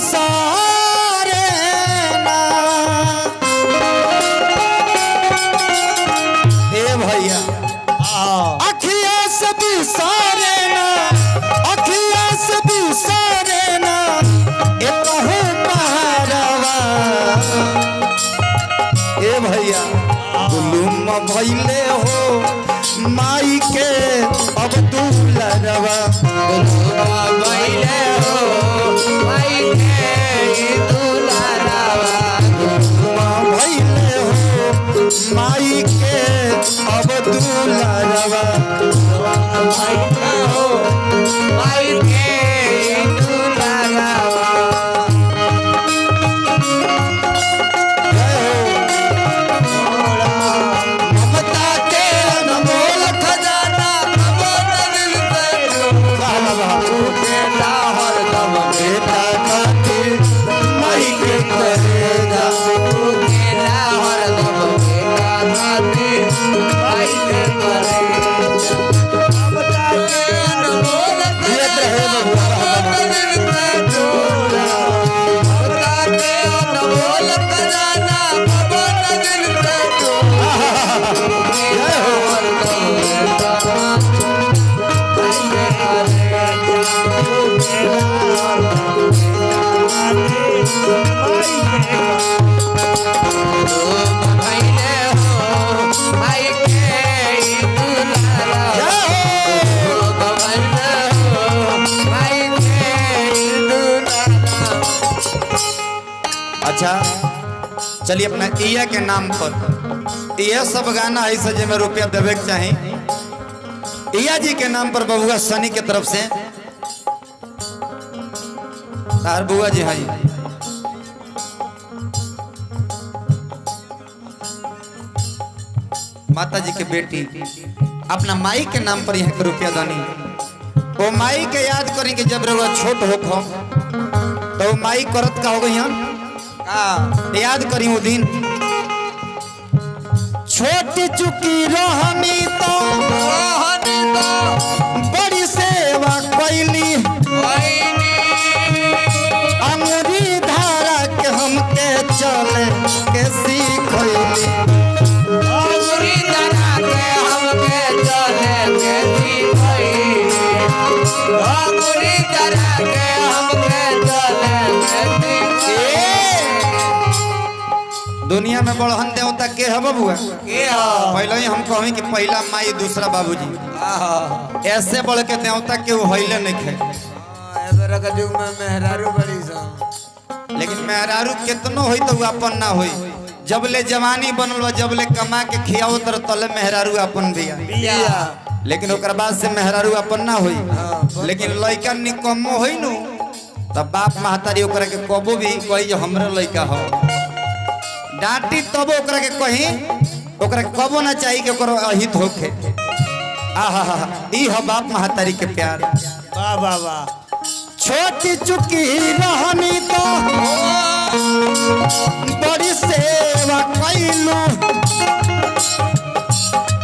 बिसारे ना। ए भैया अखिया से बिसारे ना, अखिया से बिसारे ना ए कहूँ पहाड़वा। ए भैया गुलुम भैले हो माई के अब दुलरवा। गुलुम भैले हो माई के दुलरवा। गुलुम भैले हो माई के अब दुलरवा। भैले हो माई के दुलरवा। अच्छा चलिए अपना इया के नाम पर यह सब गाना है सजे में रुपया देवे के चाहिए। इया जी के नाम पर बबुआ सनी के तरफ से तार बुआ जी है माता जी के बेटी अपना माई के नाम पर यहाँ के रुपया दानी। वो माई के याद करें कि जब रउआ छोट हो तो माई करत का हो गई हम याद करी वो दिन। छोटी चुकी रहनी तो बड़ी सेवा कैली। अंगुरी धारा के हमके चले के सीखली। अंगुरी धारा के हमके चले के सीखली। अंगुरी धारा के हमके चले के सीखली। दुनिया में बड़हन देवता के है बबुआ के पहले ही हम कहें कि पहला माई दूसरा बाबूजी। ऐसे बढ़ के देवता के वो हईले नहीं खे। एबरा का युग में मेहरारू बड़ी सा। लेकिन मेहरारू कितनो होई तो अपन ना होई। जब ले जवानी बनल बा जब ले कमा के खियाओ तर तले मेहरारू अपन बिया। लेकिन ओकर बाद से मेहरारू अपन ना होई। लेकिन लइका निकम्मो होई नु तब बाप महतारी ओकरा के कबो भी कही जो हमरे लइका हो डांटी तब ओकरा के कहीं ओकरा कबो ना चाहिए कि ओकरा अहित होखे। आहा ई ह बाप महतारी के प्यार। वाह वाह वाह। छोटी चुकी रहनी तो बड़ी सेवा कैलू।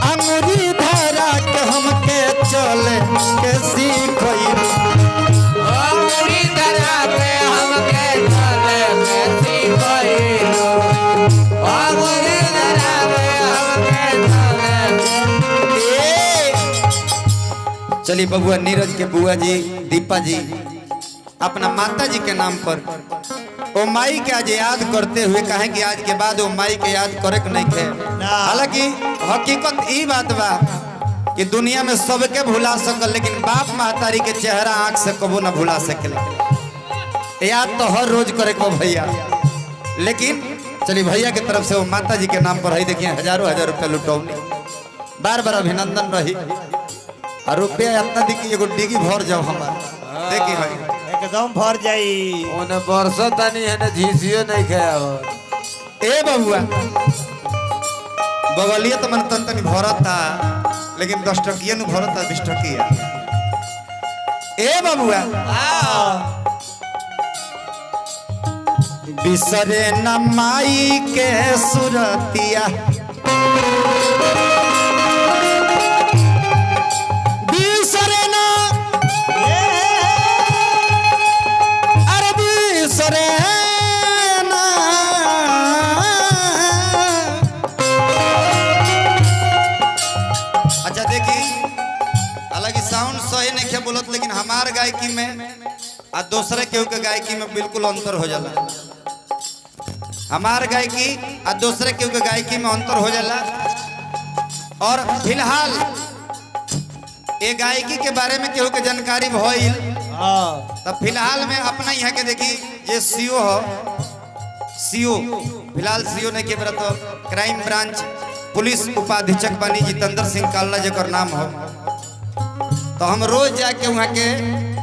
अंगुरी धारा के हमके चले के सीखैलू। अंगुरी धारा के हमके चले के सीखैलू। अंगुरी धारा के हमके चले के। चलिए बबुआ नीरज के बुआ जी दीपा जी अपना माता जी के नाम पर ओ माई के आज याद करते हुए कहें कि आज के बाद वो माई के याद करे के नहीं थे। हालांकि हकीकत ई बात बा कि दुनिया में सबके भुला सकल लेकिन बाप महतारी के चेहरा आंख से कबो ना भुला सके। याद तो हर रोज करे को भैया। लेकिन चलिए भैया की तरफ से वो माता जी के नाम पर है देखिए हजारों हजार रुपया लुटौनी। बार बार अभिनंदन रही और रुपया इतना दी कि एगो डिगी भर जाओ हमारा देखिए भाई एकदम भर जाई। ओने बरसो तनी है ना झीसियो नहीं खाया। ए बबुआ बगलिया तो मन तनी भरता लेकिन 10 टकिया नु भरता 20 टकिया। ए बबुआ बिसरे न माई के सुरतिया। बिसरे न बिसरे ना अच्छा देखी हालांकि साउंड सही नहीं क्या बोलत लेकिन हमार गायकी में आ दूसरे केहू के गायकी में बिल्कुल अंतर हो जाला। हमार गायकी आ दूसरे केहू के गायकी में अंतर हो जाला। और फिलहाल ये गायकी के बारे में केहू के जानकारी भइल तब फिलहाल में अपना यहाँ के देखी ये सीओ हो सीओ फिलहाल सीओ ने के तो क्राइम ब्रांच पुलिस उपाधीक्षक बनी जितेंद्र सिंह कालना जकर नाम हो। तो हम रोज जाके वहाँ के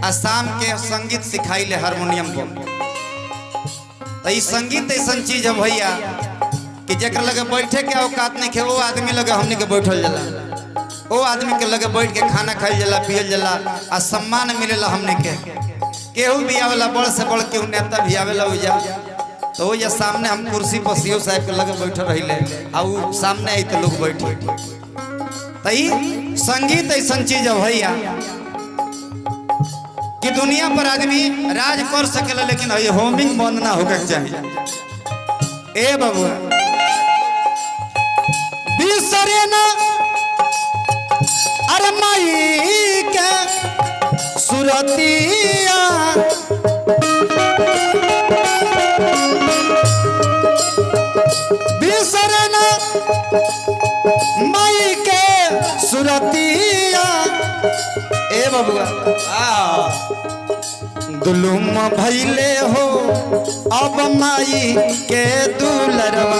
आसाम के संगीत सिखाई ले हारमोनियम को। तो ये संगीत ऐसा चीज है भैया कि जकर लगे बैठे के औकात नहीं खे वो आदमी लगे हमने के बैठल जाला। वो आदमी के लगे बैठ के खाना खाई जाला पियल जाला आ सम्मान मिलेला हमने के। केहू भी आवेला बड़ से बड़ केहू नेता भी आवेला हो जा तो वो या सामने हम कुर्सी पर सीओ साहब के लगे बैठल रहिले आ वो सामने आई तो लोग बैठे। तो संगीत ऐसा चीज है भैया कि दुनिया पर आदमी राज कर सकेला लेकिन ये होमिंग बंद ना होकर चाहिए। ए बाबू बिसरे ना अरे माई के सुरतिया बिसरे ना माई के सुरतिया। ए बबुआ दुलुम भैले हो अब माई के दुलरवा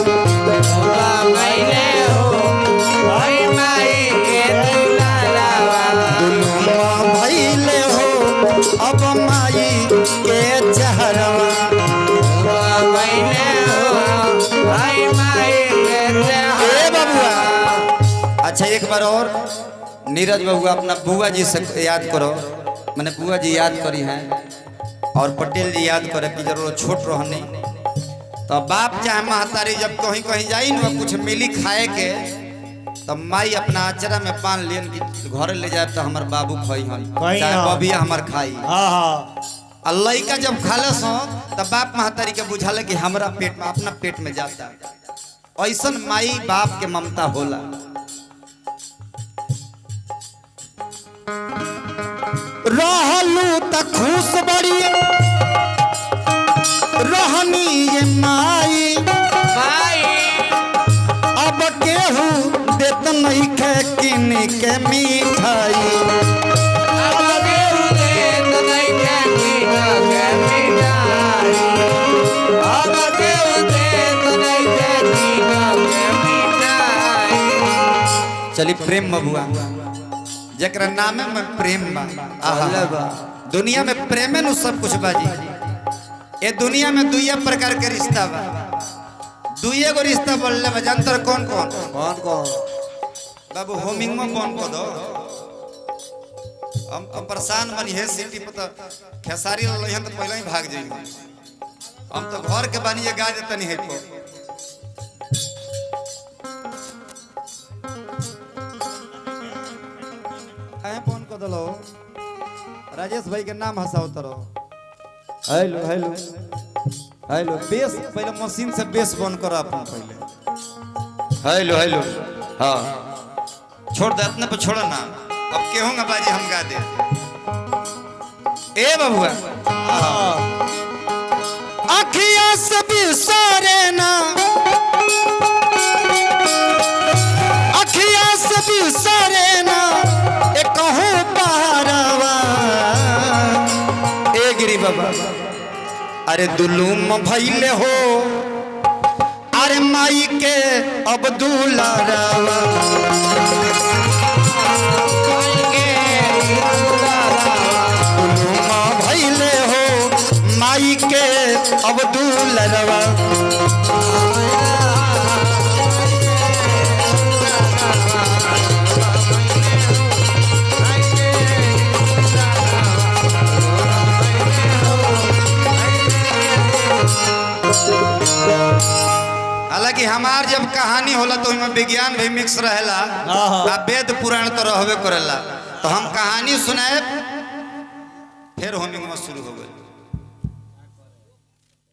भैले हो भाई माई के दुलरवा दुलुम भैले हो अब माई के जहरवा भैले हो भाई माई के जहरवा। ए बबुआ अच्छा एक बार और नीरज बाबू अपना बुआ जी से याद करो। मैंने बुआ जी याद करी हैं और पटेल जी याद करे कि जरूर छोट रहनी तो बाप चाहे महतारी जब कहीं कहीं जाई ना कुछ मिली खाए के तो माई अपना आचरा में पान लेन की घर ले जाए तो हमार बाबू खाई हन चाहे बबिया हमार खाई। आ लइका जब खाले सो तो बाप महतारी के बुझाले कि हमरा पेट में अपना पेट में जाता। ऐसा माई बाप के ममता होला। रहलू त खुश बड़ी रहनी ये माई अब केहू देत नहीं खे किन के मिठाई अब केहू देत नहीं खे किन के मिठाई अब केहू देत नहीं खे किन के मिठाई। चली प्रेम बबुआ जकरा नामे में प्रेम बा दुनिया में प्रेम नु सब कुछ बाजी। ये दुनिया में दुइया प्रकार के रिश्ता बा दुइये गो रिश्ता बोलले बा जानतर कौन कौन कौन कौन बाबू होमिंग में कौन को दो हम परेशान बनी है सिटी पता खेसारी लइहन तो पहले ही भाग जाई। हम तो घर के बानी ये गा देता नहीं है को फोन को दलो राजेश भाई के नाम हंसाओ तरो। हेलो हेलो हेलो बेस पहले मशीन से बेस बंद करो अपन पहले। हेलो हेलो हाँ छोड़ दे अपने पे छोड़ो ना अब केहूँगा बाजी हम गा दे। ए बबुआ अखिया से बिसरे ना अखिया से बिसरे ना बाबा अरे दुलुम भैले हो अरे माई के अब दुलारावा दुलुम भैले हो माई के अब दुलारावा हालांकि हमार जब कहानी होला तो इसमें विज्ञान भी मिक्स रहेला आ वेद पुराण तो रहबे करेला। तो हम कहानी सुनाए फिर होमिंग में शुरू हो गए।